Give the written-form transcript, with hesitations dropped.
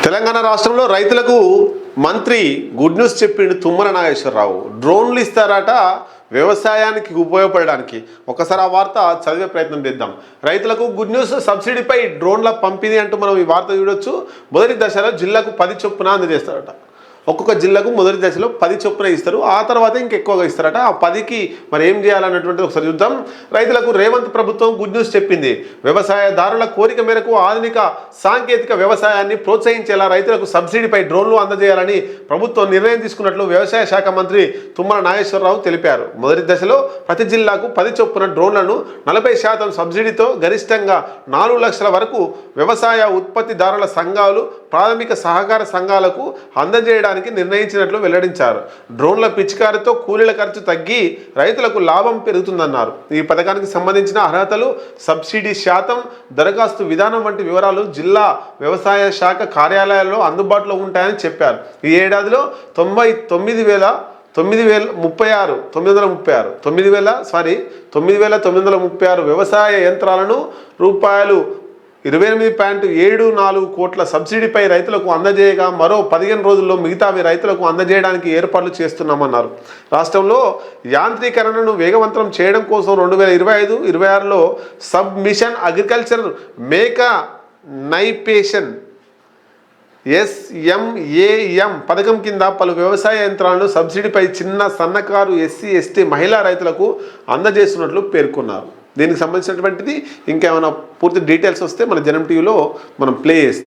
తెలంగాణ రాష్ట్రంలో రైతులకు మంత్రి గుడ్ న్యూస్ చెప్పిండు తుమ్మల నాగేశ్వరరావు. డ్రోన్లు ఇస్తారట వ్యవసాయానికి ఉపయోగపడడానికి. ఒకసారి ఆ వార్త చదివే ప్రయత్నం చేద్దాం. రైతులకు గుడ్ న్యూస్, సబ్సిడీపై డ్రోన్ల పంపిణీ అంటూ మనం ఈ వార్త చూడొచ్చు. మొదటి దశలో జిల్లాకు 10 చొప్పున అందజేస్తారట. ఒక్కొక్క జిల్లాకు మొదటి దశలో 10 చొప్పున ఇస్తారు. ఆ తర్వాత ఇంకెక్కువగా ఇస్తారట. ఆ 10కి మరి ఏం చేయాలన్నటువంటిది ఒకసారి చూద్దాం. రైతులకు రేవంత్ ప్రభుత్వం గుడ్ న్యూస్ చెప్పింది. వ్యవసాయదారుల కోరిక మేరకు ఆధునిక సాంకేతిక వ్యవసాయాన్ని ప్రోత్సహించేలా రైతులకు సబ్సిడీపై డ్రోన్లు అందజేయాలని ప్రభుత్వం నిర్ణయం తీసుకున్నట్లు వ్యవసాయ శాఖ మంత్రి తుమ్మల నాగేశ్వరరావు తెలిపారు. మొదటి దశలో ప్రతి జిల్లాకు 10 చొప్పున డ్రోన్లను 40% సబ్సిడీతో గరిష్టంగా 4 లక్షల వరకు వ్యవసాయ ఉత్పత్తిదారుల సంఘాలు, ప్రాథమిక సహకార సంఘాలకు అందజేయడానికి నిర్ణయించినట్లు వెల్లడించారు. డ్రోన్ల పిచికారితో కూలీల ఖర్చు తగ్గి రైతులకు లాభం పెరుగుతుందన్నారు. ఈ పథకానికి సంబంధించిన అర్హతలు, సబ్సిడీ శాతం, దరఖాస్తు విధానం వంటి వివరాలు జిల్లా వ్యవసాయ శాఖ కార్యాలయాల్లో అందుబాటులో ఉంటాయని చెప్పారు. ఈ ఏడాదిలో 9,936 వ్యవసాయ యంత్రాలను రూపాయలు 28.74 కోట్ల సబ్సిడీపై రైతులకు అందజేయగా మరో 15 రోజుల్లో మిగతావి రైతులకు అందజేయడానికి ఏర్పాట్లు చేస్తున్నామన్నారు. రాష్ట్రంలో యాంత్రీకరణను వేగవంతం చేయడం కోసం 2025-26లో sub mission agriculture mechanisation SMAM పథకం కింద పలు వ్యవసాయ యంత్రాలను సబ్సిడీపై చిన్న, సన్నకారు, SC, ST మహిళా రైతులకు అందజేస్తున్నట్లు పేర్కొన్నారు. దీనికి సంబంధించినటువంటిది ఇంకేమైనా పూర్తి డీటెయిల్స్ వస్తే మన జనం టీవీలో మనం ప్లే చేస్తాం.